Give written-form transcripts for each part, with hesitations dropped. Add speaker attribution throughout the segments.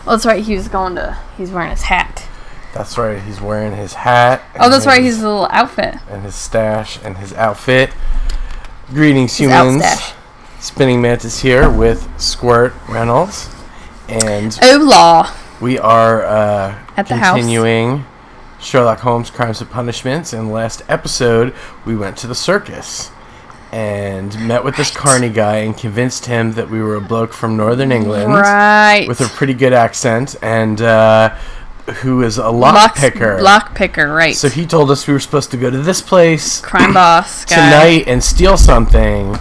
Speaker 1: Oh, that's right. He's wearing his hat.
Speaker 2: That's right. He's wearing his hat.
Speaker 1: Oh, that's right. His little outfit.
Speaker 2: And his stash and his outfit. Greetings, humans. Spinningmantis here with Squirt Reynolds. And
Speaker 1: Hola.
Speaker 2: We are
Speaker 1: at the
Speaker 2: continuing Sherlock Holmes Crimes and Punishments. And last episode, we went to the circus and met with this carny guy and convinced him that we were a bloke from Northern England.
Speaker 1: Right.
Speaker 2: With a pretty good accent and who is a lockpicker.
Speaker 1: Lockpicker, right.
Speaker 2: So he told us we were supposed to go to this place.
Speaker 1: Crime boss guy.
Speaker 2: Tonight and steal something.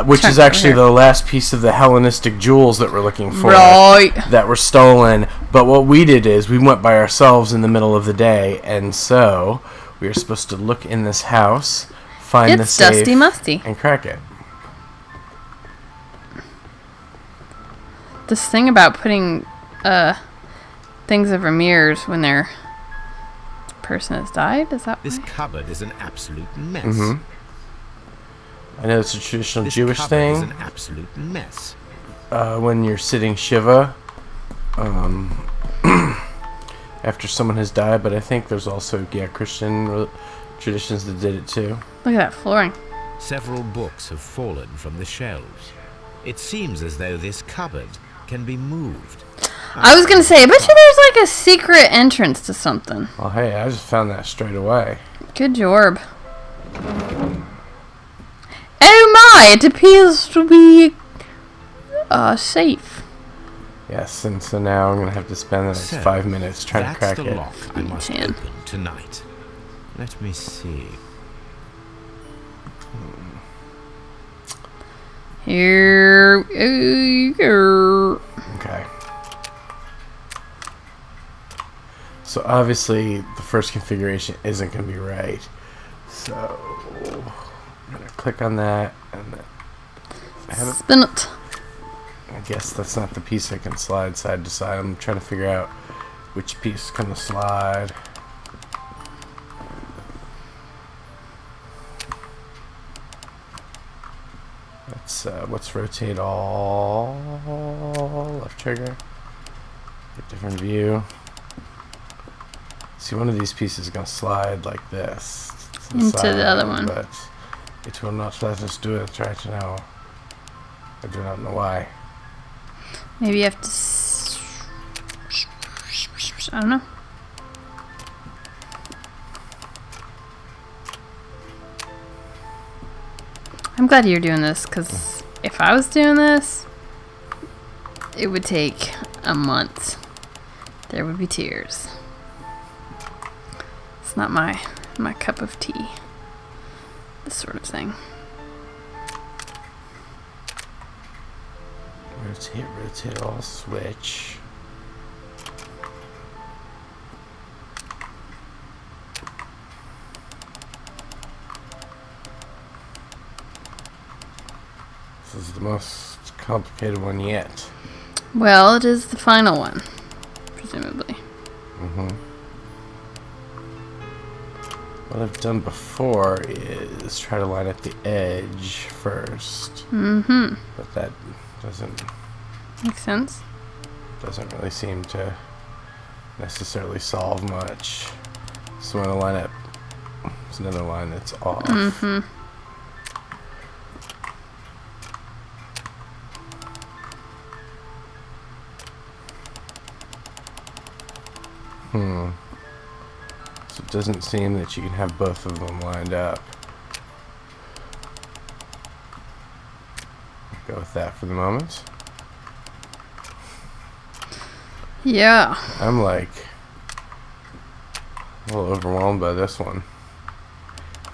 Speaker 2: Which is actually the last piece of the Hellenistic jewels that we're looking for.
Speaker 1: Right.
Speaker 2: That were stolen. But what we did is we went by ourselves in the middle of the day. And so we were supposed to look in this house, find the safe,
Speaker 1: dusty musty,
Speaker 2: and crack it.
Speaker 1: This thing about putting things over mirrors when the person has died, is that
Speaker 3: this cupboard is an absolute mess.
Speaker 2: Mm-hmm. I know it's a traditional Jewish thing.
Speaker 3: This cupboard is an absolute mess.
Speaker 2: When you're sitting Shiva, after someone has died, but I think there's also Christian traditions that did it too.
Speaker 1: Look at that flooring.
Speaker 3: Several books have fallen from the shelves. It seems as though this cupboard can be moved.
Speaker 1: I was gonna say, I bet you there's like a secret entrance to something.
Speaker 2: Well, hey, I just found that straight away.
Speaker 1: Good job. Oh my! It appears to be safe.
Speaker 2: Yes, and so now I'm gonna have to spend the next 5 minutes trying to crack it.
Speaker 3: That's the lock I must open tonight. Let me see.
Speaker 1: Here we go.
Speaker 2: Okay. So obviously the first configuration isn't going to be right. So I'm going to click on that and then
Speaker 1: spin it.
Speaker 2: I guess that's not the piece I can slide side to side. I'm trying to figure out which piece can slide. Let's rotate all left trigger. Get different view. See, one of these pieces is going to slide like this
Speaker 1: into the other one,
Speaker 2: but it will not let us do it right now. I do not know why.
Speaker 1: Maybe you have to. I don't know. I'm glad you're doing this, because if I was doing this, it would take a month. There would be tears. It's not my cup of tea. This sort of thing.
Speaker 2: Rotate all switch. This is the most complicated one yet.
Speaker 1: Well, it is the final one, presumably.
Speaker 2: Mm-hmm. What I've done before is try to line up the edge first.
Speaker 1: Mm-hmm.
Speaker 2: But that doesn't...
Speaker 1: Makes sense.
Speaker 2: Doesn't really seem to necessarily solve much. So I'm going to line up... There's another line that's off.
Speaker 1: Mm-hmm.
Speaker 2: So it doesn't seem that you can have both of them lined up. Go with that for the moment.
Speaker 1: Yeah.
Speaker 2: I'm like a little overwhelmed by this one.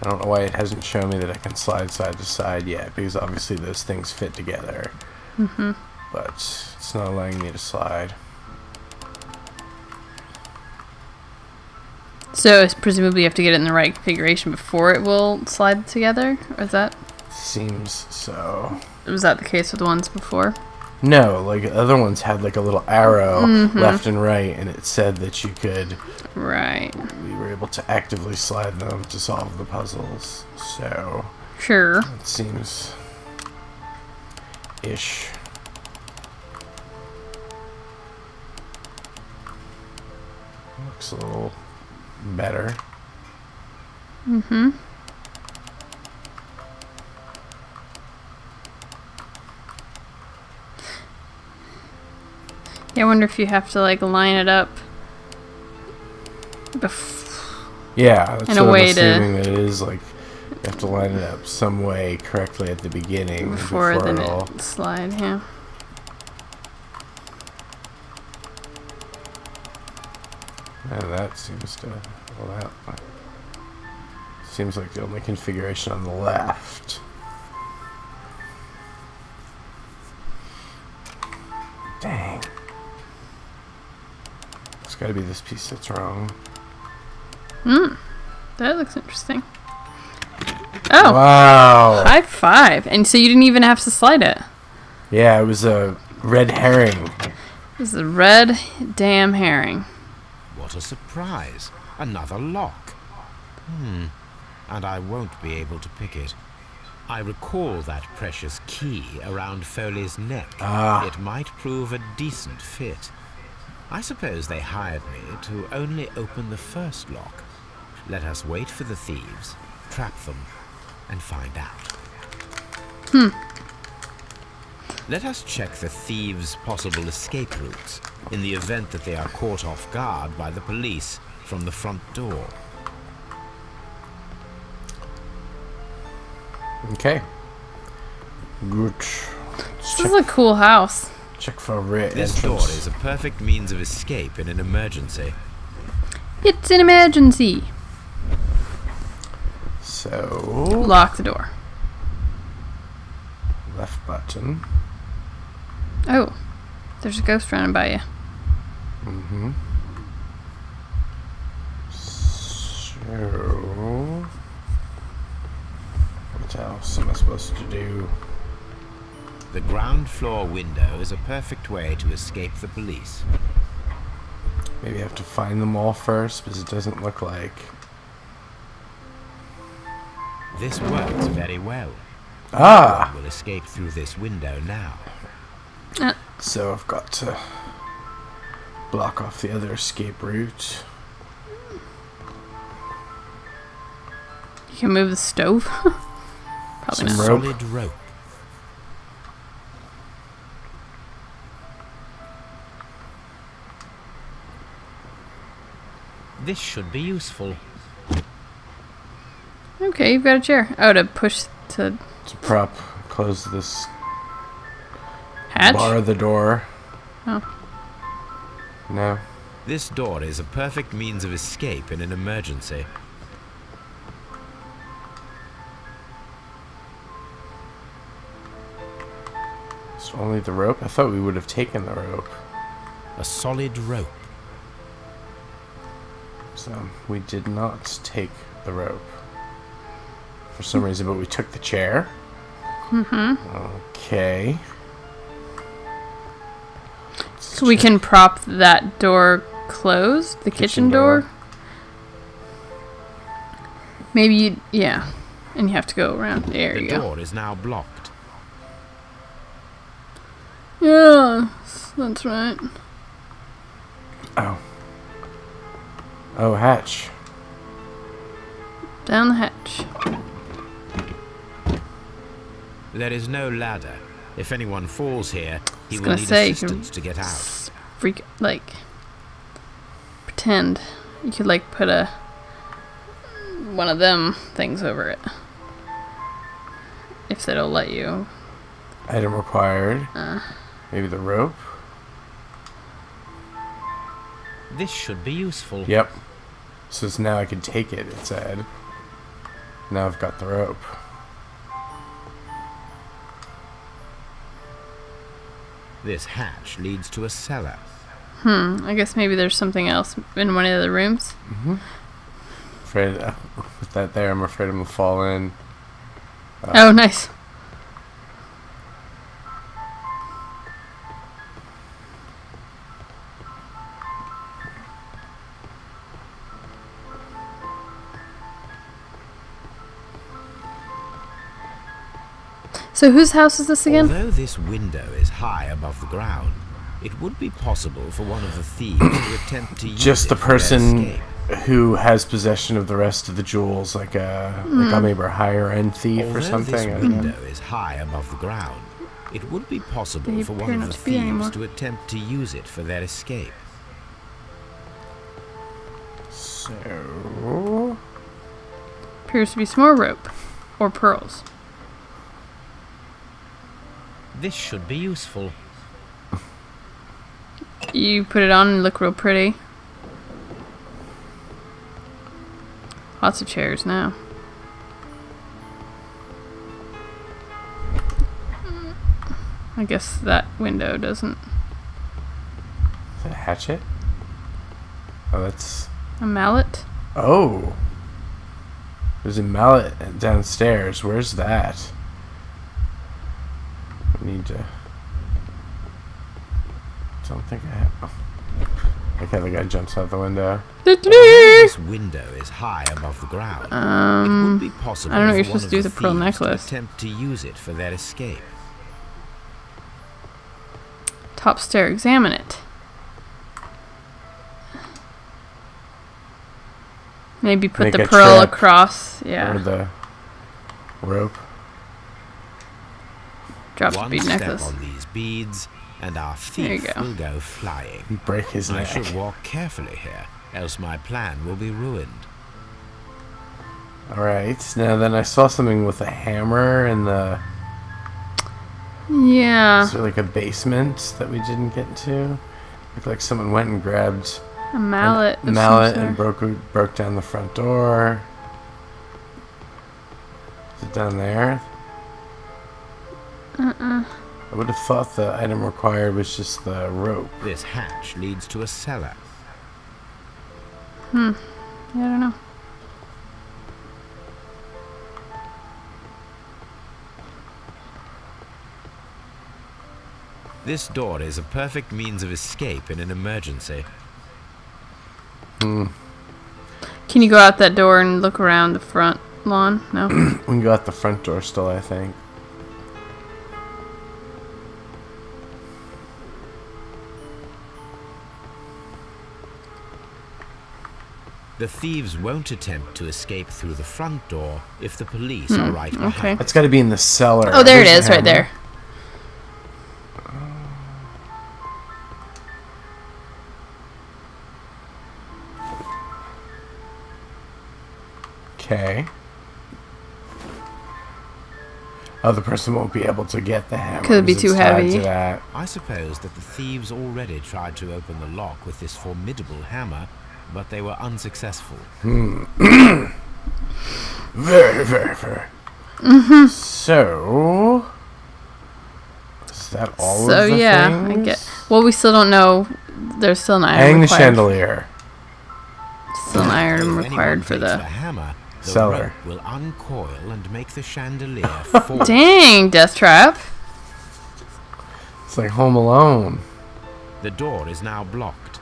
Speaker 2: I don't know why it hasn't shown me that I can slide side to side yet, because obviously those things fit together.
Speaker 1: Mm-hmm.
Speaker 2: But it's not allowing me to slide.
Speaker 1: So presumably you have to get it in the right configuration before it will slide together? Or is that?
Speaker 2: Seems so.
Speaker 1: Was that the case with the ones before?
Speaker 2: No, like other ones had like a little arrow left and right, and it said that you could.
Speaker 1: Right.
Speaker 2: We were able to actively slide them to solve the puzzles. So.
Speaker 1: Sure.
Speaker 2: It seems ish. looks a little better.
Speaker 1: Mm-hmm. Yeah, I wonder if you have to like line it up.
Speaker 2: Yeah, that's
Speaker 1: in a
Speaker 2: what I'm
Speaker 1: way
Speaker 2: assuming that it is. Like, you have to line it up some way correctly at the beginning
Speaker 1: before the
Speaker 2: it'll
Speaker 1: slide. Yeah.
Speaker 2: And that seems to. Well, that seems like the only configuration on the left. Dang. It's got to be this piece that's wrong.
Speaker 1: That looks interesting. Oh.
Speaker 2: Wow.
Speaker 1: High five. And so you didn't even have to slide it.
Speaker 2: Yeah, it was a red herring.
Speaker 1: This is a red damn herring.
Speaker 3: What a surprise. Another lock. And I won't be able to pick it. I recall that precious key around Foley's neck. It might prove a decent fit. I suppose they hired me to only open the first lock. Let us wait for the thieves, trap them, and find out. Let us check the thieves' possible escape routes in the event that they are caught off guard by the police from the front door.
Speaker 2: Okay. Good.
Speaker 1: This is a cool house.
Speaker 2: Check for a rear
Speaker 3: This
Speaker 2: entrance.
Speaker 3: door is a perfect means of escape in an emergency.
Speaker 1: It's an emergency.
Speaker 2: So,
Speaker 1: Lock the door.
Speaker 2: left button.
Speaker 1: Oh, there's a ghost running by you.
Speaker 2: Mm-hmm. So, what else am I supposed to do?
Speaker 3: The ground floor window is a perfect way to escape the police.
Speaker 2: Maybe I have to find them all first, because it doesn't look like.
Speaker 3: This works very well.
Speaker 2: Ah!
Speaker 3: We'll escape through this window now.
Speaker 2: So I've got to block off the other escape route.
Speaker 1: You can move the stove. Probably
Speaker 2: Some
Speaker 1: not.
Speaker 2: rope.
Speaker 3: Solid rope. This should be useful.
Speaker 1: Okay, you've got a chair. Oh, to push to
Speaker 2: To prop, close this
Speaker 1: hatch?
Speaker 2: bar the door.
Speaker 1: Oh.
Speaker 2: No.
Speaker 3: This door is a perfect means of escape in an emergency.
Speaker 2: It's only the rope? I thought we would have taken the rope.
Speaker 3: A solid rope.
Speaker 2: So we did not take the rope. For some reason, but we took the chair. Okay.
Speaker 1: So we can prop that door closed, the kitchen door. Maybe you, yeah. And you have to go around. There
Speaker 3: The
Speaker 1: you go.
Speaker 3: door is now blocked.
Speaker 1: Yeah, that's right.
Speaker 2: Oh. Oh, hatch.
Speaker 1: Down the hatch.
Speaker 3: There is no ladder. If anyone falls here, he
Speaker 1: I was
Speaker 3: will
Speaker 1: gonna
Speaker 3: need
Speaker 1: say,
Speaker 3: assistance to get out.
Speaker 1: Freak, like, pretend you could like put one of them things over it. If they'll let you.
Speaker 2: Item required. Maybe the rope.
Speaker 3: This should be useful.
Speaker 2: Yep. So it's now I can take it, it said. Now I've got the rope.
Speaker 3: This hatch leads to a cellar.
Speaker 1: I guess maybe there's something else in one of the rooms.
Speaker 2: Afraid with that there, I'm afraid I'm gonna fall in.
Speaker 1: Oh, nice. So whose house is this again?
Speaker 3: Although this window is high above the ground, It would be possible for one of the thieves to attempt to use
Speaker 2: Just
Speaker 3: it
Speaker 2: the
Speaker 3: for their
Speaker 2: person
Speaker 3: escape.
Speaker 2: who has possession of the rest of the jewels, like a maybe a higher end thief
Speaker 3: Although
Speaker 2: or something.
Speaker 3: this
Speaker 2: I don't know.
Speaker 3: window is high above the ground, it would be possible
Speaker 1: They
Speaker 3: for
Speaker 1: appear
Speaker 3: one of
Speaker 1: not
Speaker 3: the
Speaker 1: to be anymore.
Speaker 3: thieves to attempt to use it for their escape.
Speaker 2: So,
Speaker 1: Appears to be some more rope. Or pearls.
Speaker 3: This should be useful.
Speaker 1: You put it on and look real pretty. Lots of chairs now. I guess that window doesn't.
Speaker 2: is that a hatchet? Oh, that's.
Speaker 1: A mallet?
Speaker 2: Oh! There's a mallet downstairs. Where's that? I need to. Don't think I have. Oh. Okay, the guy jumps out the window.
Speaker 3: Although this window is high above the ground, it would be possible
Speaker 1: I don't know what
Speaker 3: for
Speaker 1: you're
Speaker 3: one
Speaker 1: supposed
Speaker 3: of
Speaker 1: to do
Speaker 3: the
Speaker 1: with the pearl
Speaker 3: thieves
Speaker 1: necklace.
Speaker 3: to attempt to use it for their escape.
Speaker 1: Top stair, examine it. Maybe put
Speaker 2: Make
Speaker 1: the
Speaker 2: a
Speaker 1: pearl
Speaker 2: trip.
Speaker 1: across.
Speaker 2: Or
Speaker 1: Yeah.
Speaker 2: the rope.
Speaker 1: Drop the
Speaker 3: One
Speaker 1: bead
Speaker 3: step
Speaker 1: necklace.
Speaker 3: on these beads, and our
Speaker 1: There you
Speaker 3: thief
Speaker 1: go.
Speaker 3: will go flying.
Speaker 2: Break his
Speaker 3: I
Speaker 2: neck.
Speaker 3: should walk carefully here, else my plan will be ruined.
Speaker 2: Alright, now then I saw something with a hammer in the.
Speaker 1: Yeah.
Speaker 2: Is there like a basement that we didn't get to? Looked like someone went and grabbed
Speaker 1: A mallet.
Speaker 2: a
Speaker 1: of
Speaker 2: mallet
Speaker 1: some
Speaker 2: and
Speaker 1: sort.
Speaker 2: broke down the front door. Is it down there? I would have thought the item required was just the rope.
Speaker 3: This hatch leads to a cellar.
Speaker 1: Yeah, I don't know.
Speaker 3: This door is a perfect means of escape in an emergency.
Speaker 1: Can you go out that door and look around the front lawn? No?
Speaker 2: We can go out the front door still, I think.
Speaker 3: The thieves won't attempt to escape through the front door if the police are right behind.
Speaker 1: okay.
Speaker 2: That's got to be in the cellar.
Speaker 1: Oh, there it
Speaker 2: There's
Speaker 1: is,
Speaker 2: the
Speaker 1: right
Speaker 2: hammer.
Speaker 1: there.
Speaker 2: Okay. Oh, the person won't be able to get the hammer.
Speaker 1: Could it be
Speaker 2: because
Speaker 1: too
Speaker 2: it's tied
Speaker 1: heavy?
Speaker 2: to that.
Speaker 3: I suppose that the thieves already tried to open the lock with this formidable hammer, but they were unsuccessful.
Speaker 2: Very, very, very. So, is that all
Speaker 1: So
Speaker 2: of the
Speaker 1: yeah, I
Speaker 2: things?
Speaker 1: get. Well, we still don't know. There's still an item
Speaker 2: Hang the
Speaker 1: required.
Speaker 2: chandelier.
Speaker 1: Still an
Speaker 3: If
Speaker 1: item
Speaker 3: anyone
Speaker 1: required for
Speaker 3: takes
Speaker 1: the.
Speaker 3: the hammer, the
Speaker 2: Cellar.
Speaker 3: rope will uncoil and make the chandelier fall.
Speaker 1: Dang, death trap.
Speaker 2: It's like Home Alone.
Speaker 3: The door is now blocked.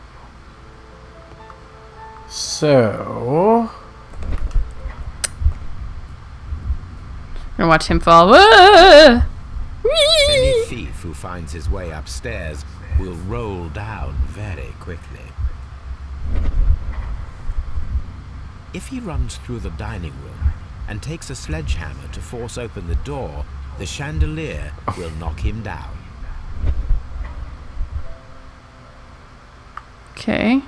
Speaker 2: So,
Speaker 1: Gonna watch him fall. Whoa! Whee!
Speaker 3: Any thief who finds his way upstairs will roll down very quickly. If he runs through the dining room and takes a sledgehammer to force open the door, the chandelier will knock him down.
Speaker 1: Okay.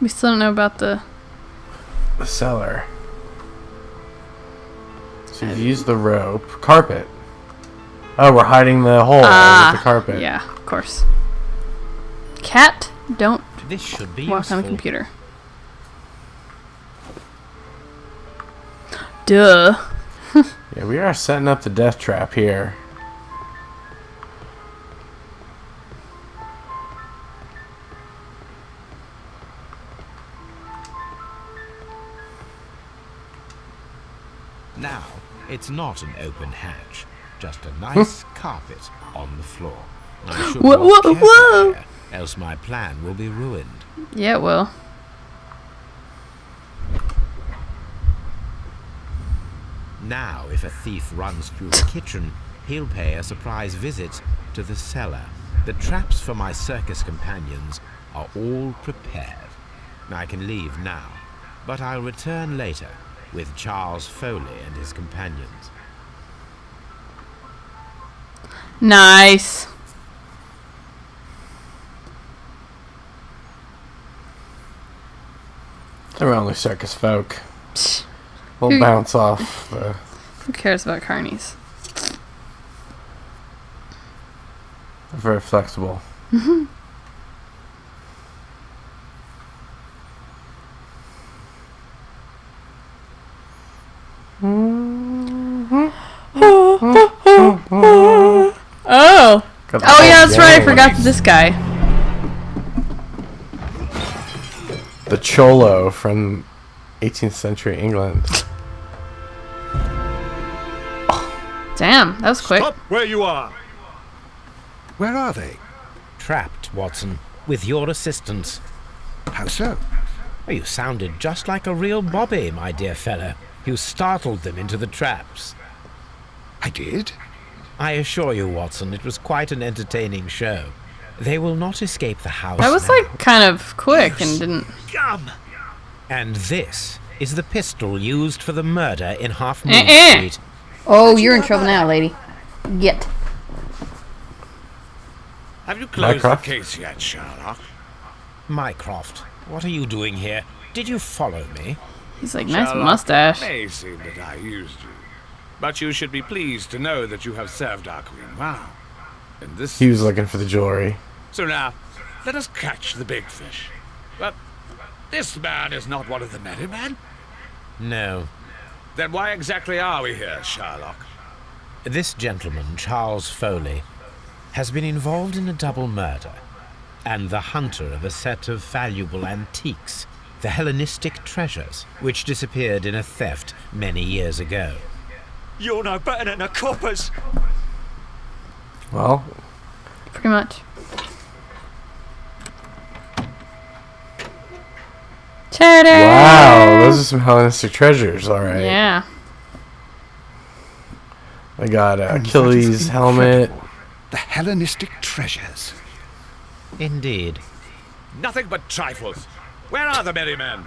Speaker 1: We still don't know about the.
Speaker 2: the cellar. So you use the rope. Carpet. Oh, we're hiding the hole with the carpet.
Speaker 1: Yeah, of course. Cat, don't
Speaker 3: This should be
Speaker 1: walk
Speaker 3: useful.
Speaker 1: on the computer. Duh.
Speaker 2: Yeah, we are setting up the death trap here.
Speaker 3: Now, it's not an open hatch, just a nice carpet on the floor. I should
Speaker 1: Whoa,
Speaker 3: walk
Speaker 1: whoa,
Speaker 3: carefully
Speaker 1: whoa.
Speaker 3: here, else my plan will be ruined.
Speaker 1: Yeah, it will.
Speaker 3: Now, if a thief runs through the kitchen, he'll pay a surprise visit to the cellar. The traps for my circus companions are all prepared. I can leave now, but I'll return later with Charles Foley and his companions.
Speaker 1: Nice.
Speaker 2: They're only circus folk.
Speaker 1: Psh,
Speaker 2: We'll bounce off the...
Speaker 1: who cares about carnies?
Speaker 2: They're very flexible.
Speaker 1: Oh.
Speaker 2: Got the
Speaker 1: Oh
Speaker 2: whole
Speaker 1: yeah, that's right. I
Speaker 2: gang.
Speaker 1: forgot this guy.
Speaker 2: The Cholo from 18th century England.
Speaker 1: Damn, that was quick.
Speaker 4: Stop where you are!
Speaker 5: Where are they?
Speaker 3: Trapped, Watson, with your assistance.
Speaker 5: How so?
Speaker 3: Oh, you sounded just like a real Bobby, my dear fellow. You startled them into the traps.
Speaker 5: I did?
Speaker 3: I assure you, Watson, it was quite an entertaining show. They will not escape the house
Speaker 1: That was
Speaker 3: now.
Speaker 1: like kind of quick and didn't.
Speaker 4: Gum!
Speaker 3: And this is the pistol used for the murder in Half Moon Street.
Speaker 1: Oh, you're in trouble now, lady. Get.
Speaker 4: Have you closed the
Speaker 2: Mycroft?
Speaker 4: case yet, Sherlock?
Speaker 3: Mycroft, what are you doing here? Did you follow me?
Speaker 1: He's like, nice
Speaker 4: Sherlock,
Speaker 1: mustache.
Speaker 4: It may seem that I used you, but you should be pleased to know that you have served our queen well. And this.
Speaker 2: He was looking for the jewelry.
Speaker 4: So now, let us catch the big fish. But this man is not one of the merry men.
Speaker 3: No.
Speaker 4: Then why exactly are we here, Sherlock?
Speaker 3: This gentleman, Charles Foley, has been involved in a double murder and the hunter of a set of valuable antiques, the Hellenistic treasures, which disappeared in a theft many years ago.
Speaker 4: You're no better than the coppers.
Speaker 2: Well,
Speaker 1: Pretty much. Ta-da!
Speaker 2: wow, those are some Hellenistic treasures, alright.
Speaker 1: Yeah.
Speaker 2: I got
Speaker 5: that is
Speaker 2: Achilles' helmet.
Speaker 5: incredible. The Hellenistic treasures.
Speaker 3: Indeed.
Speaker 4: Nothing but trifles. Where are the merry men?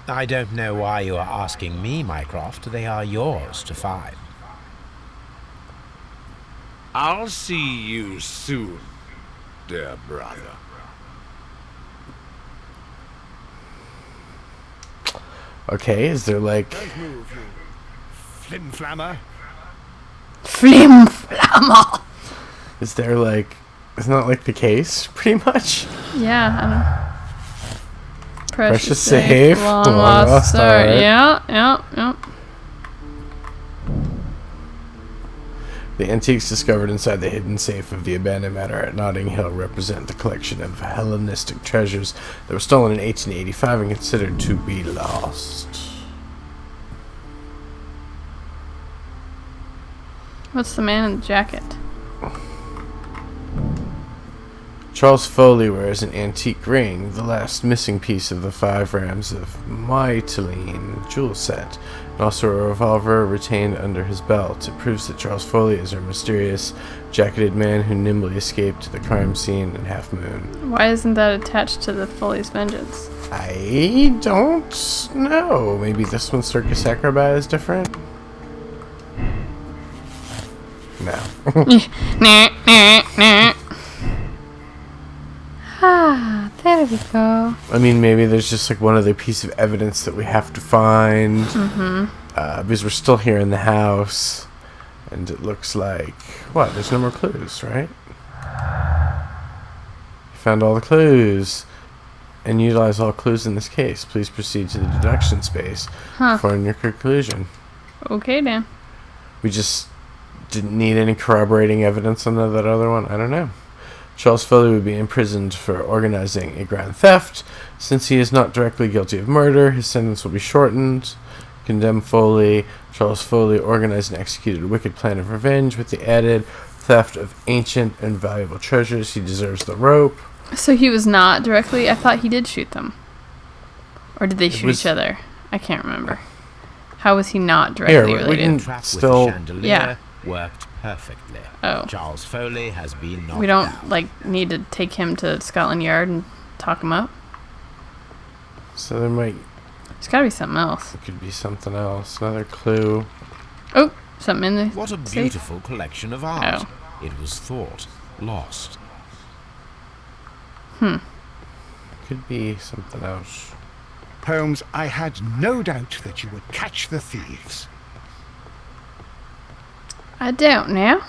Speaker 3: I don't know why you are asking me, Mycroft. They are yours to find.
Speaker 4: I'll see you soon, dear brother.
Speaker 2: Okay, is there like...
Speaker 5: Don't move, you flim-flammer.
Speaker 1: Flim flamma.
Speaker 2: Is there like... Isn't that like the case, pretty much?
Speaker 1: Yeah, I don't know.
Speaker 2: Precious safe,
Speaker 1: Long
Speaker 2: long
Speaker 1: lost
Speaker 2: lost
Speaker 1: art.
Speaker 2: art.
Speaker 1: Yeah.
Speaker 2: The antiques discovered inside the hidden safe of the abandoned manor at Notting Hill represent the collection of Hellenistic treasures that were stolen in 1885 and considered to be lost.
Speaker 1: What's the man in the jacket?
Speaker 2: Charles Foley wears an antique ring, the last missing piece of the 5 rams of Mytilene jewel set, and also a revolver retained under his belt. It proves that Charles Foley is a mysterious, jacketed man who nimbly escaped the crime scene in Half Moon.
Speaker 1: Why isn't that attached to the Foley's vengeance?
Speaker 2: I don't know. Maybe this one's Circus Acrobat is different? No.
Speaker 1: Ah, there we go.
Speaker 2: I mean, maybe there's just like one other piece of evidence that we have to find. Because we're still here in the house. And it looks like... What? There's no more clues, right? You found all the clues. And utilize all clues in this case. Please proceed to the deduction space for your conclusion.
Speaker 1: Okay, Dan.
Speaker 2: We just didn't need any corroborating evidence on that other one. I don't know. Charles Foley would be imprisoned for organizing a grand theft. Since he is not directly guilty of murder, his sentence will be shortened. Condemn Foley. Charles Foley organized and executed a wicked plan of revenge with the added theft of ancient and valuable treasures. He deserves the rope.
Speaker 1: So he was not directly... I thought he did shoot them. Or did they shoot
Speaker 2: was-
Speaker 1: each other? I can't remember. How was he not
Speaker 2: Here,
Speaker 1: directly
Speaker 2: we
Speaker 1: related?
Speaker 2: didn't
Speaker 3: Trap
Speaker 2: still...
Speaker 3: with the chandelier
Speaker 1: Yeah.
Speaker 3: worked perfectly.
Speaker 1: Oh.
Speaker 3: Charles Foley has been knocked
Speaker 1: We don't,
Speaker 3: down.
Speaker 1: need to take him to Scotland Yard and talk him up?
Speaker 2: So there might...
Speaker 1: There's gotta be something else.
Speaker 2: It could be something else. Another clue.
Speaker 1: Oh, something in the
Speaker 3: What a
Speaker 1: safe.
Speaker 3: beautiful collection of art.
Speaker 1: Oh.
Speaker 3: It was thought lost.
Speaker 2: Could be something else.
Speaker 5: Holmes, I had no doubt that you would catch the thieves.
Speaker 1: I don't now.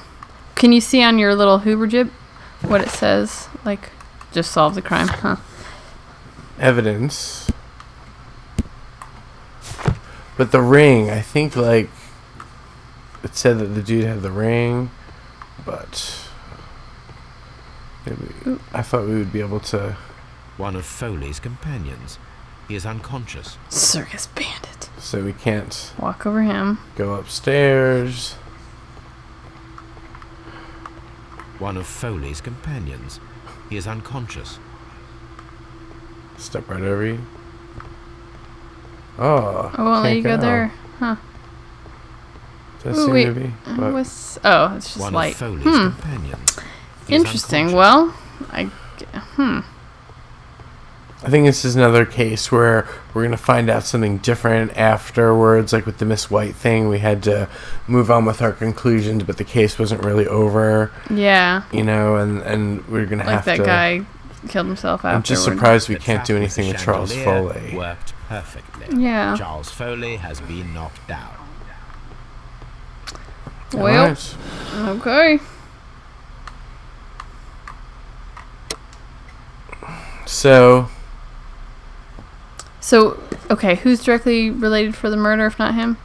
Speaker 1: Can you see on your little Hoover jib what it says? Just solve the crime, huh?
Speaker 2: Evidence. But the ring, I think, it said that the dude had the ring, but maybe, I thought we would be able to...
Speaker 3: One of Foley's companions. He is unconscious.
Speaker 1: Circus bandit.
Speaker 2: So we can't
Speaker 1: Walk over him.
Speaker 2: go upstairs.
Speaker 3: One of Foley's companions. He is unconscious.
Speaker 2: Step right over you. Oh,
Speaker 1: I won't let you
Speaker 2: can't
Speaker 1: go there. Huh.
Speaker 2: Does
Speaker 1: Ooh,
Speaker 2: seem
Speaker 1: wait.
Speaker 2: to be. But
Speaker 1: It's just
Speaker 3: One
Speaker 1: light.
Speaker 3: of Foley's companions. He is
Speaker 1: Interesting.
Speaker 3: unconscious.
Speaker 1: Well,
Speaker 2: I think this is another case where we're going to find out something different afterwards. Like with the Miss White thing, we had to move on with our conclusions, but the case wasn't really over,
Speaker 1: yeah.
Speaker 2: and we're going to have
Speaker 1: That
Speaker 2: to...
Speaker 1: guy killed himself afterward.
Speaker 2: I'm just surprised we
Speaker 3: The
Speaker 2: can't
Speaker 3: trap
Speaker 2: do
Speaker 3: with
Speaker 2: anything
Speaker 3: the
Speaker 2: with Charles
Speaker 3: chandelier
Speaker 2: Foley.
Speaker 3: Worked perfectly.
Speaker 1: Yeah.
Speaker 3: Charles Foley has been knocked down.
Speaker 1: Well,
Speaker 2: Alright.
Speaker 1: okay.
Speaker 2: So,
Speaker 1: Okay, who's directly related for the murder if not him?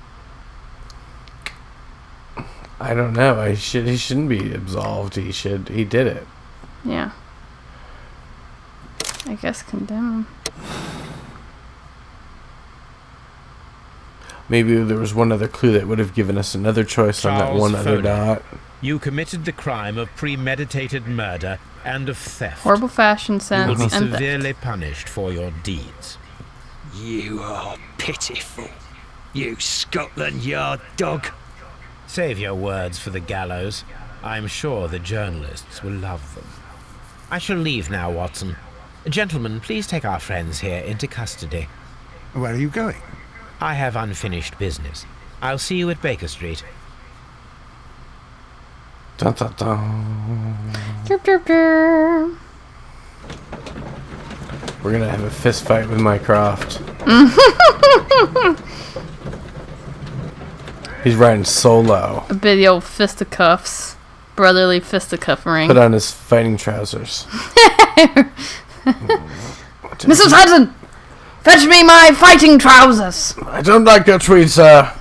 Speaker 2: I don't know. He shouldn't be absolved. He did it.
Speaker 1: Yeah. I guess condemn him.
Speaker 2: Maybe there was one other clue that would have given us another choice on that
Speaker 3: Charles
Speaker 2: one other
Speaker 3: Foley.
Speaker 2: dot.
Speaker 3: You committed the crime of premeditated murder and of theft.
Speaker 1: Horrible fashion
Speaker 3: You will
Speaker 1: sense
Speaker 3: be
Speaker 1: and theft.
Speaker 3: severely punished for your deeds.
Speaker 6: You are pitiful. You Scotland Yard dog.
Speaker 3: Save your words for the gallows. I'm sure the journalists will love them. I shall leave now, Watson. Gentlemen, please take our friends here into custody.
Speaker 5: Where are you going?
Speaker 3: I have unfinished business. I'll see you at Baker Street.
Speaker 2: Dun, dun, dun.
Speaker 1: Derp, derp, derp.
Speaker 2: We're gonna have a fist fight with Mycroft. He's riding solo.
Speaker 1: A bit of the old fisticuffs. Brotherly fisticuffing.
Speaker 2: Put on his fighting trousers.
Speaker 1: Mrs. Hudson! Fetch me my fighting trousers!
Speaker 2: I don't like your tweed, sir.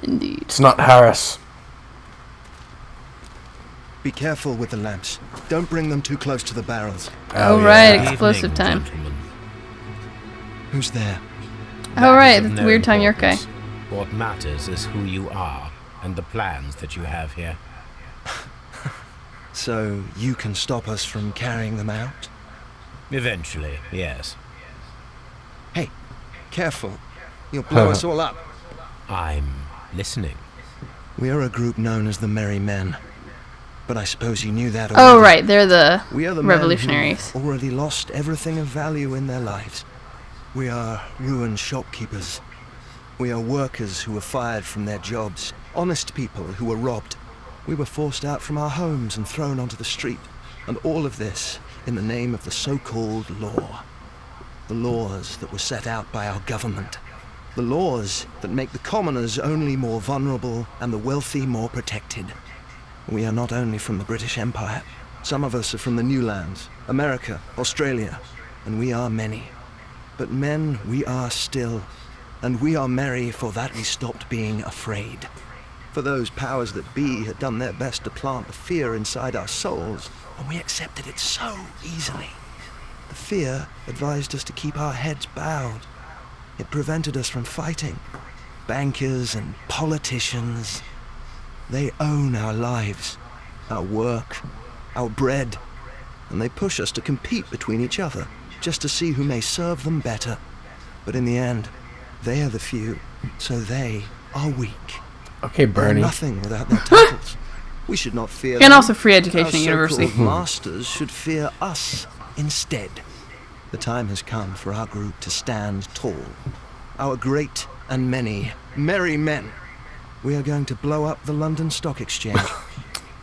Speaker 1: Indeed.
Speaker 2: It's not Harris.
Speaker 7: Be careful with the lamps. Don't bring them too close to the barrels.
Speaker 1: Oh, right.
Speaker 3: Good
Speaker 1: Explosive
Speaker 3: evening,
Speaker 1: time.
Speaker 3: gentlemen.
Speaker 7: Who's there?
Speaker 1: Oh, right.
Speaker 3: That is of
Speaker 1: That's
Speaker 3: no
Speaker 1: weird time, your guy.
Speaker 3: importance. What matters is who you are and the plans that you have here.
Speaker 7: So you can stop us from carrying them out?
Speaker 3: Eventually, yes.
Speaker 7: Hey, careful. You'll blow us all up.
Speaker 3: I'm listening.
Speaker 7: We are a group known as the Merry Men. But I suppose you knew that already.
Speaker 1: Oh, right. They're the
Speaker 7: We are the
Speaker 1: revolutionaries.
Speaker 7: men who've already lost everything of value in their lives. We are ruined shopkeepers. We are workers who were fired from their jobs. Honest people who were robbed. We were forced out from our homes and thrown onto the street. And all of this in the name of the so-called law. The laws that were set out by our government. The laws that make the commoners only more vulnerable and the wealthy more protected. We are not only from the British Empire. Some of us are from the new lands, America, Australia, and we are many. But men we are still, and we are merry for that we stopped being afraid. For those powers that be had done their best to plant the fear inside our souls, and we accepted it so easily. The fear advised us to keep our heads bowed. It prevented us from fighting. Bankers and politicians, they own our lives, our work, our bread, and they push us to compete between each other, just to see who may serve them better. But in the end, they are the few, so they are weak.
Speaker 2: Okay,
Speaker 7: They're
Speaker 2: Bernie.
Speaker 7: nothing without their titles. We should not fear them.
Speaker 1: And also free education
Speaker 7: Our
Speaker 1: at university.
Speaker 7: so-called masters should fear us instead. The time has come for our group to stand tall. Our great and many merry men. We are going to blow up the London Stock Exchange.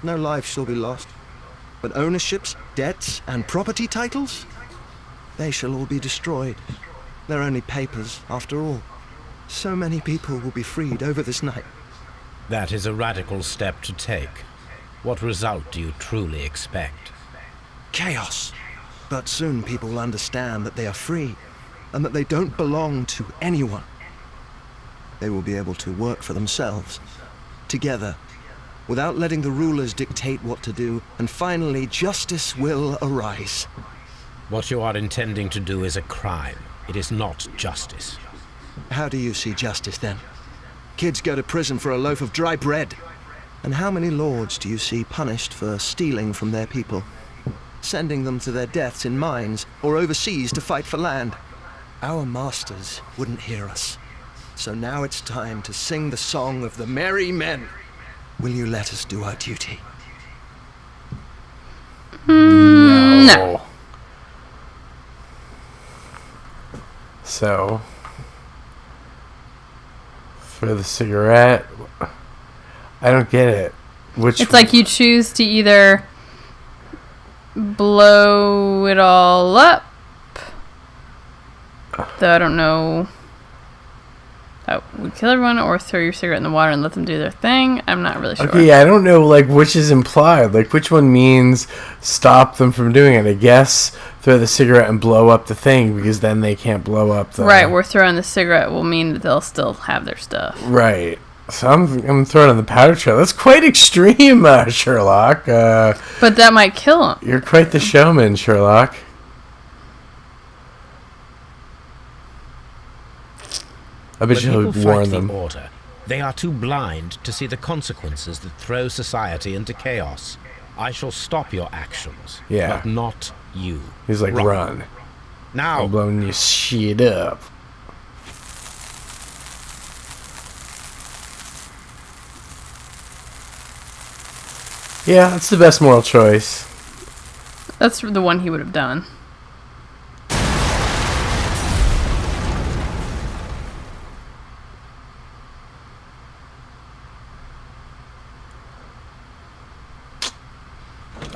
Speaker 7: No life shall be lost. But ownerships, debts, and property titles? They shall all be destroyed. They're only papers, after all. So many people will be freed over this night.
Speaker 3: That is a radical step to take. What result do you truly expect?
Speaker 7: Chaos. But soon people will understand that they are free, and that they don't belong to anyone. They will be able to work for themselves, together, without letting the rulers dictate what to do, and finally justice will arise.
Speaker 3: What you are intending to do is a crime. It is not justice.
Speaker 7: How do you see justice then? Kids go to prison for a loaf of dry bread. And how many lords do you see punished for stealing from their people? Sending them to their deaths in mines or overseas to fight for land? Our masters wouldn't hear us. So now it's time to sing the song of the merry men. Will you let us do our duty?
Speaker 1: No.
Speaker 2: So, for the cigarette, I don't get it. Which
Speaker 1: It's like you choose to either blow it all up. Though I don't know. That would kill everyone, or throw your cigarette in the water and let them do their thing. I'm not really sure.
Speaker 2: Okay, yeah, I don't know, like, which is implied. Like, which one means stop them from doing it? I guess throw the cigarette and blow up the thing, because then they can't blow up the...
Speaker 1: Right, we're throwing the cigarette will mean that they'll still have their stuff.
Speaker 2: Right. So I'm throwing on the powder trail. That's quite extreme, Sherlock.
Speaker 1: But that might kill them.
Speaker 2: You're quite the showman, Sherlock. I bet
Speaker 3: When
Speaker 2: you'll
Speaker 3: people
Speaker 2: warn
Speaker 3: fight
Speaker 2: them.
Speaker 3: the order, they are too blind to see the consequences that throw society into chaos. I shall stop your actions,
Speaker 2: Yeah.
Speaker 3: but not you.
Speaker 2: He's like, run.
Speaker 3: Now,
Speaker 2: I'm blowing your shit up. Yeah, that's the best moral choice.
Speaker 1: That's the one he would have done.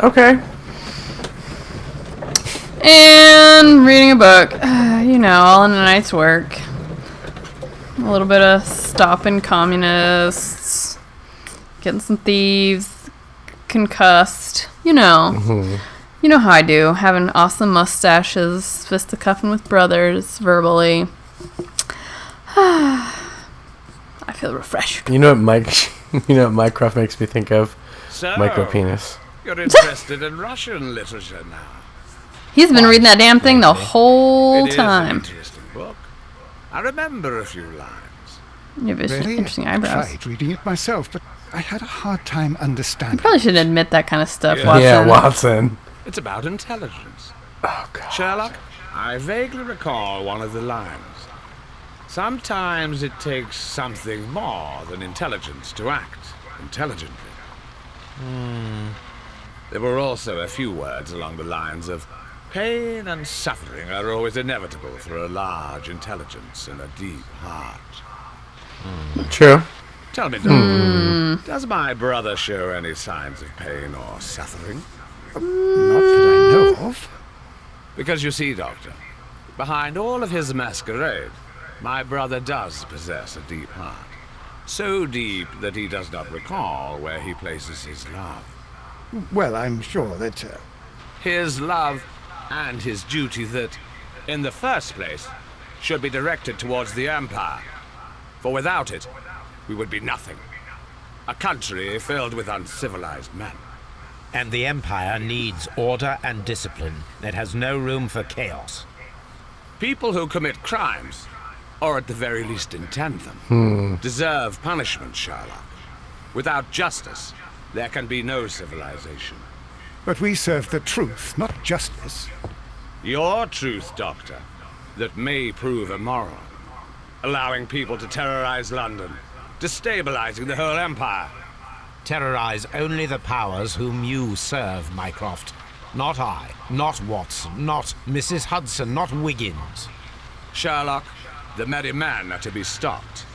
Speaker 2: Okay.
Speaker 1: And reading a book. You know, all in a night's work. A little bit of stopping communists. Getting some thieves concussed. You know.
Speaker 2: Mm-hmm.
Speaker 1: You know how I do. Having awesome mustaches. Fisticuffing with brothers. Verbally. I feel refreshed.
Speaker 2: You know what Mycroft makes me think of?
Speaker 4: So,
Speaker 2: Micro penis.
Speaker 4: you're interested in Russian literature now.
Speaker 1: He's been reading that damn thing the whole
Speaker 4: It is
Speaker 1: time.
Speaker 4: an interesting book. I remember a few lines.
Speaker 1: You have
Speaker 5: Really?
Speaker 1: interesting
Speaker 5: I
Speaker 1: eyebrows.
Speaker 5: tried reading it myself, but I had a hard time
Speaker 1: You
Speaker 5: understanding.
Speaker 1: probably should admit that kind of stuff,
Speaker 4: Yeah.
Speaker 1: Watson.
Speaker 2: Yeah, Watson.
Speaker 4: It's about intelligence.
Speaker 2: Oh, God.
Speaker 4: Sherlock, I vaguely recall one of the lines. Sometimes it takes something more than intelligence to act intelligently. There were also a few words along the lines of pain and suffering are always inevitable for a large intelligence and a deep heart.
Speaker 2: True.
Speaker 4: Tell me, Doctor, does my brother show any signs of pain or suffering?
Speaker 5: Not that I know of.
Speaker 4: Because you see, Doctor, behind all of his masquerade, my brother does possess a deep heart. So deep that he does not recall where he places his love.
Speaker 5: Well, I'm sure that...
Speaker 4: His love and his duty that, in the first place, should be directed towards the Empire. For without it, we would be nothing. A country filled with uncivilized men.
Speaker 3: and the Empire needs order and discipline. It has no room for chaos.
Speaker 4: People who commit crimes, or at the very least intend them, deserve punishment, Sherlock. Without justice, there can be no civilization.
Speaker 5: But we serve the truth, not justice.
Speaker 4: Your truth, Doctor, that may prove immoral, allowing people to terrorize London, destabilizing the whole empire.
Speaker 3: Terrorize only the powers whom you serve, Mycroft. Not I, not Watson, not Mrs. Hudson, not Wiggins.
Speaker 4: Sherlock, the merry men are to be stopped.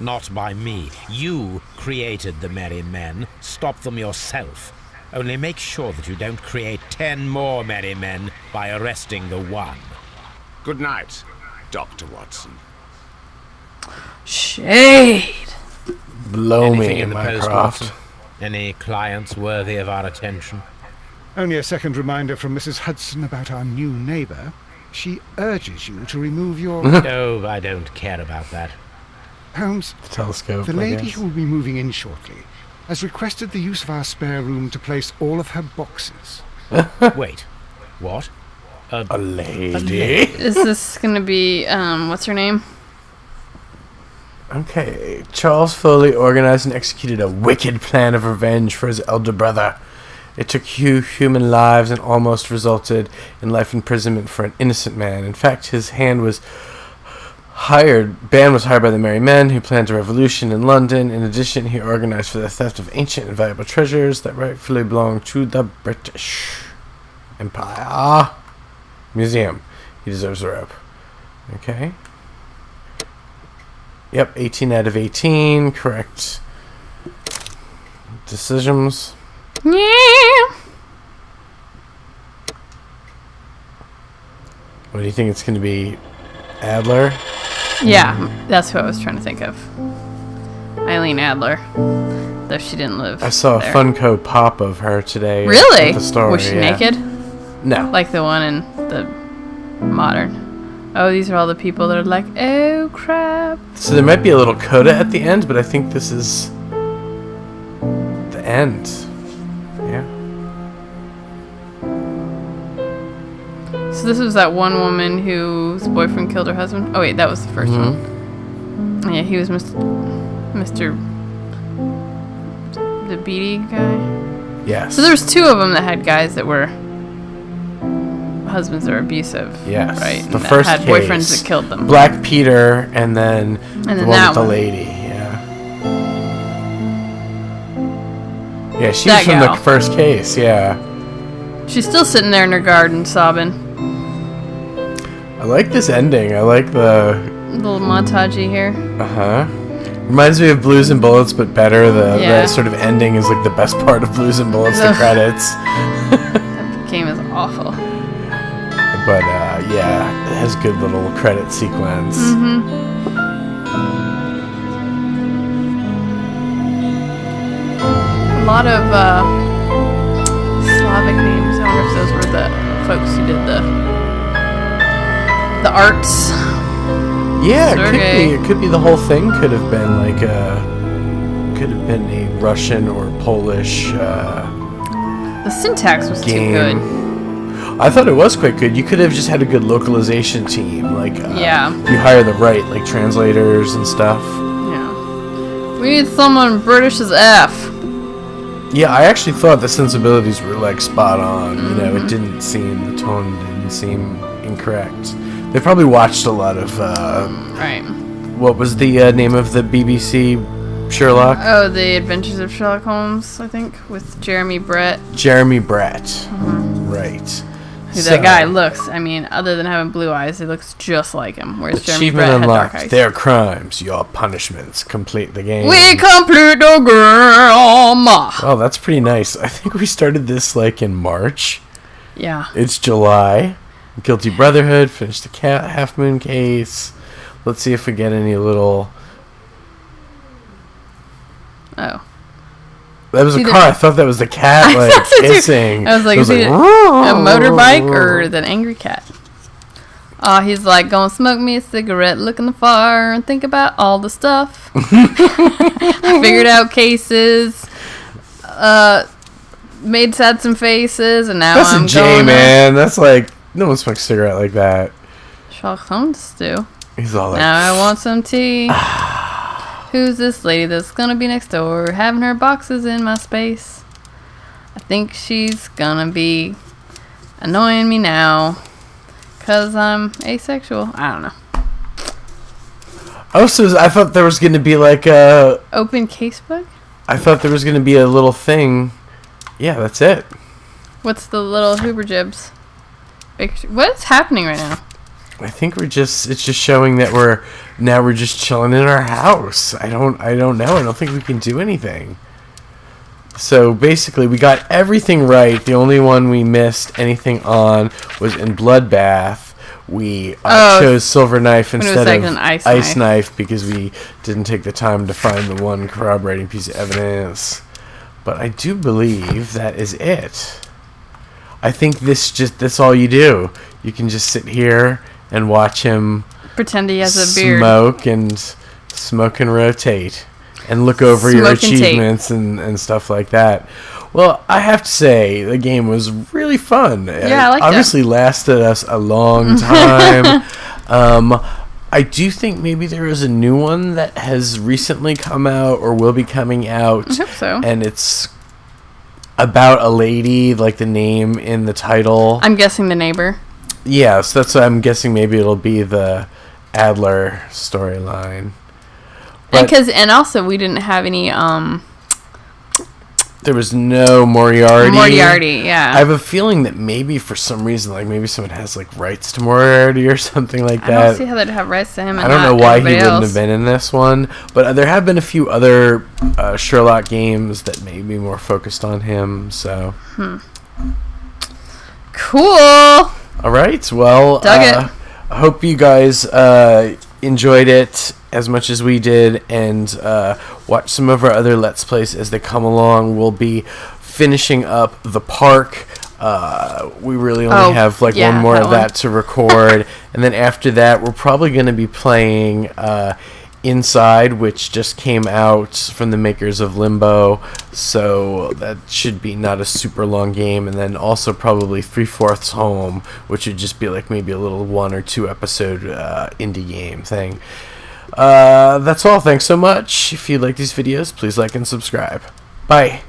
Speaker 3: Not by me. You created the merry men. Stop them yourself. Only make sure that you don't create 10 more merry men by arresting the one.
Speaker 4: Good night, Dr. Watson.
Speaker 1: Shade.
Speaker 2: Blow
Speaker 3: Anything
Speaker 2: me,
Speaker 3: in the post,
Speaker 2: Mycroft.
Speaker 3: Watson? Any clients worthy of our attention?
Speaker 5: Only a second reminder from Mrs. Hudson about our new neighbour. She urges you to remove your...
Speaker 3: Oh, I don't care about that.
Speaker 5: Holmes,
Speaker 2: Telescope.
Speaker 5: the
Speaker 2: I
Speaker 5: lady
Speaker 2: guess.
Speaker 5: who will be moving in shortly has requested the use of our spare room to place all of her boxes.
Speaker 3: Wait, what?
Speaker 2: A lady.
Speaker 1: Is this gonna be what's her name?
Speaker 2: Okay, Charles Foley organized and executed a wicked plan of revenge for his elder brother. It took human lives and almost resulted in life imprisonment for an innocent man. In fact, his band was hired by the Merry Men, who planned a revolution in London. In addition, he organized for the theft of ancient and valuable treasures that rightfully belonged to the British Empire Museum. He deserves a rope. Okay. Yep, 18 out of 18. Correct decisions.
Speaker 1: Yeah.
Speaker 2: What do you think it's going to be? Adler?
Speaker 1: Yeah, that's who I was trying to think of. Eileen Adler. Though she didn't live.
Speaker 2: I saw
Speaker 1: there.
Speaker 2: a Funko Pop of her today.
Speaker 1: Really?
Speaker 2: At the store,
Speaker 1: Was she
Speaker 2: yeah.
Speaker 1: naked?
Speaker 2: No.
Speaker 1: Like the one in the modern. Oh, these are all the people that are like, oh crap.
Speaker 2: So there might be a little coda at the end, but I think this is the end. Yeah.
Speaker 1: So this was that one woman whose boyfriend killed her husband? Oh wait, that was the 1st
Speaker 2: Mm-hmm.
Speaker 1: one. Yeah, he was Mr. The Beatty guy.
Speaker 2: Yes.
Speaker 1: So there was 2 of them that had guys that were husbands that were abusive.
Speaker 2: Yes.
Speaker 1: Right?
Speaker 2: The
Speaker 1: and
Speaker 2: first
Speaker 1: that had
Speaker 2: case,
Speaker 1: boyfriends that killed them.
Speaker 2: Black Peter, and then
Speaker 1: then
Speaker 2: the one
Speaker 1: that
Speaker 2: with the
Speaker 1: one.
Speaker 2: lady. Yeah. Yeah, she
Speaker 1: That
Speaker 2: was from
Speaker 1: gal.
Speaker 2: the first case. Yeah.
Speaker 1: She's still sitting there in her garden sobbing.
Speaker 2: I like this ending. I like the.
Speaker 1: A little montagey here.
Speaker 2: Reminds me of Blues and Bullets, but better. The
Speaker 1: Yeah.
Speaker 2: sort of ending is like the best part of Blues and Bullets. The
Speaker 1: Ugh.
Speaker 2: credits.
Speaker 1: That game is awful.
Speaker 2: But yeah, it has good little credit sequence.
Speaker 1: A lot of Slavic names. I wonder if those were the folks who did the arts.
Speaker 2: Yeah,
Speaker 1: Sergei.
Speaker 2: it could be the whole thing. Could have been like could have been a Russian or Polish
Speaker 1: The syntax was
Speaker 2: game.
Speaker 1: too good.
Speaker 2: I thought it was quite good. You could have just had a good localization team, like
Speaker 1: Yeah.
Speaker 2: if you hire the right like translators and stuff.
Speaker 1: Yeah. We need someone British as F.
Speaker 2: Yeah, I actually thought the sensibilities were like spot on. You know, the tone didn't seem incorrect. They probably watched a lot of
Speaker 1: Right.
Speaker 2: what was the name of the BBC Sherlock?
Speaker 1: Oh, The Adventures of Sherlock Holmes, I think, with Jeremy Brett.
Speaker 2: Jeremy Brett. Right.
Speaker 1: Who that guy looks, I mean, other than having blue eyes, he looks just like him. Whereas Jeremy
Speaker 2: Achievement
Speaker 1: Brett had dark
Speaker 2: unlocked.
Speaker 1: eyes.
Speaker 2: Their crimes, your punishments. Complete the game.
Speaker 1: We complete the game.
Speaker 2: Oh, that's pretty nice. I think we started this like in March.
Speaker 1: Yeah.
Speaker 2: It's July. Guilty Brotherhood. Finished the Half Moon case. Let's see if we get any little...
Speaker 1: Oh.
Speaker 2: That was a
Speaker 1: Either-
Speaker 2: car. I thought that was the cat, like,
Speaker 1: thought so too.
Speaker 2: hissing.
Speaker 1: I was like, is it a motorbike or the angry cat? He's like, gonna smoke me a cigarette, look in the fire, and think about all the stuff. I figured out cases, made sad some faces, and now
Speaker 2: That's
Speaker 1: I'm
Speaker 2: a J,
Speaker 1: going
Speaker 2: man. That's like... No one smokes a cigarette like that.
Speaker 1: Sherlock Holmes do.
Speaker 2: He's all like...
Speaker 1: Now I want some tea. Who's this lady that's gonna be next door, having her boxes in my space? I think she's gonna be annoying me now, 'cause I'm asexual. I don't know.
Speaker 2: Oh, so I thought there was going to be like a...
Speaker 1: Open casebook?
Speaker 2: I thought there was going to be a little thing. Yeah, that's it.
Speaker 1: What's the little Hoover Jibs? What's happening right now?
Speaker 2: I think it's just showing that we're just chilling in our house. I don't know. I don't think we can do anything. So basically, we got everything right. The only one we missed anything on was in Bloodbath. We chose Silver Knife instead
Speaker 1: like
Speaker 2: of
Speaker 1: an
Speaker 2: Ice Knife because we didn't take the time to find the one corroborating piece of evidence. But I do believe that is it. I think that's all you do. You can just sit here and watch him
Speaker 1: pretend he has a beard,
Speaker 2: smoke and rotate, and look over your achievements and stuff like that. Well, I have to say the game was really fun.
Speaker 1: Yeah, I liked it.
Speaker 2: Obviously lasted us a long time. I do think maybe there is a new one that has recently come out or will be coming out.
Speaker 1: I hope so.
Speaker 2: And it's about a lady, like the name in the title.
Speaker 1: I'm guessing The Neighbor.
Speaker 2: Yes, that's what I'm guessing. Maybe it'll be the Adler storyline.
Speaker 1: And also we didn't have any
Speaker 2: there was no Moriarty.
Speaker 1: Yeah.
Speaker 2: I have a feeling that maybe for some reason, like maybe someone has like rights to Moriarty or something like that.
Speaker 1: I don't see how they'd have rights to him.
Speaker 2: I don't know why he wouldn't have been in this one, but there have been a few other Sherlock games that may be more focused on him. So
Speaker 1: cool.
Speaker 2: All right. Well,
Speaker 1: Dug it.
Speaker 2: I hope you guys enjoyed it as much as we did, and watch some of our other Let's Plays as they come along. We'll be finishing up The Park. We really only have like one more of that to record, and then after that we're probably going to be playing Inside, which just came out from the makers of Limbo, so that should be not a super long game, and then also probably 3/4 Home, which would just be like maybe a little 1 or 2 episode indie game thing. That's all. Thanks so much. If you like these videos, please like and subscribe. Bye.